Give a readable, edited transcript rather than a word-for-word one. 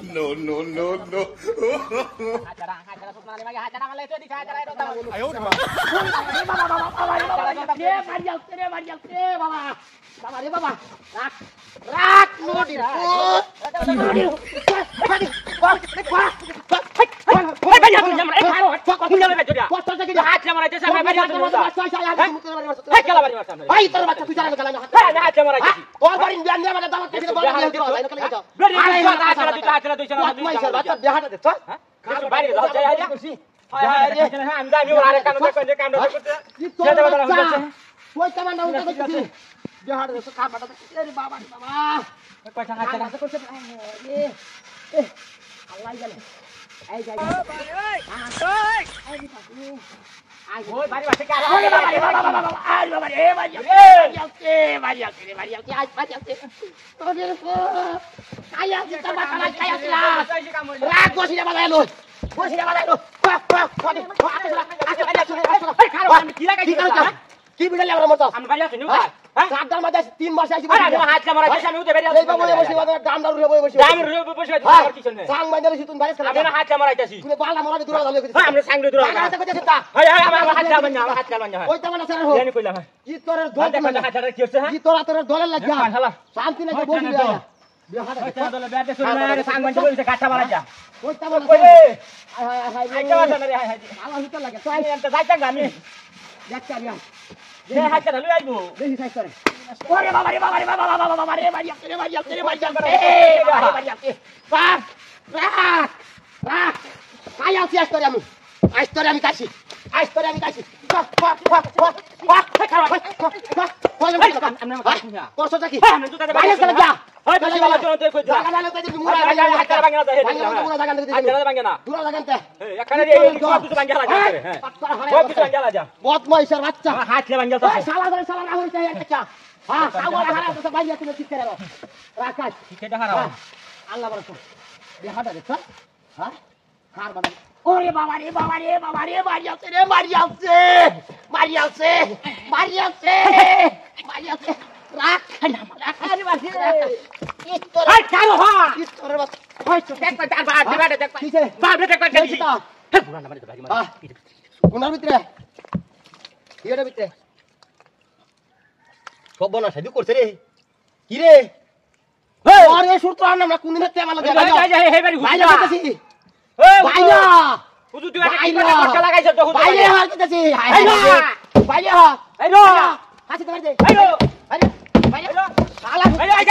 No, no, no, no. কি বিড়ালে আমরা মরতাম আমি বাড়ি আছি নিউ সাতটার মধ্যে 3 মাস আইছি আরে আমি হাতটা মারা গেছে আমি উঠে বেরিয়ে এই বাবু বসে দাম দাম রুবে বসে দাম রুবে বসে আর কিছু নেই সাং বাইরে তুই বাইরে খেলা আমি হাতটা মারাইতাছি তুমি বালটা মারা দূরে দাম কইছিস আমরা সাং দূরে দাম কইছিস তা হই হই আমার হাতটা বান্না আমার হাতটা বান্না ওই তো মানে স্যার হো জানি কইলা কি তোরের দল হাতটা কি হচ্ছে হ্যাঁ কি তোরের দলের লাগা শান্তি নাই বসি আয়া বিহাড় ওই দলে ব্যাটে শুনে না সাং বাইরে বসে কাটা মারা যা ওই তো মানে কই হাই হাই আইটা না রে হাই হাই আমার হিত লাগে তো আমি এত যাইতাম আমি দেখতে আইয়া যে হাতটা লই আইবো দেখি সাইজ করে ওরে বাবা রে বাবা রে বাবা বাবা বাবা রে বাড়ি আপনি বাড়ি আপনি বাড়ি বাড়ি আপনি রাখ রাখ রাখ কাই আছি আইস্তরে আমি কাছি আইস্তরে আমি কাছি বাহ বাহ বাহ বাহ খাওয়া করছো কি আমি দুটাতে বাইরে চলে যা ওই বেশি ভালো চলো তুই কই জায়গা জানো তুই মুরা হাতটা ভাঙা দে মুরা জায়গা দে হাতটা ভাঙা না দুরা জায়গাতে এখানে এই কিছু ভাঙা লাগা হ্যাঁ সব কিছু ভাঙা লাগা বদমাইশের বাচ্চা হাতটা ভাঙা তো শালা না হইছে একটা হ্যাঁ সাওয়ার হারা তো বাইরে তুমি ঠিক করে রাখাস ঠিকটা হারা আল্লাহ বরকত বিহাটা দেখছ হ্যাঁ খার বাবা ওরে বাবা রে বাবা রে বাবা রে মারিয়াছে রে মারিয়াছে মারিয়াছে মারিয়াছে মারিয়াছে রাখ রাখ আরে বাবা রে তোর আই চালো হ্যাঁ তোর বাবা হয়তো দেখ তার বাবা দেবাটা দেখ কিছে বাবা দেখ দেখি তো গুনা না মানে তো ভাই মানে গুনার ভিতরে এর ভিতরে সব বনা সাইদু করছে রে কি রে আরে সূত্র আমরা কোন দিন তেমন লাগে যাই হে বাড়ি ঘুরে যাচ্ছি বাইনা হুজুর তুই একটা কথা লাগাইছ তো হুজুর বাইরে হার দিতেছি বাইরে হার এই রো হাসি তোমার দে এই রো আরে বাইরে শালা এই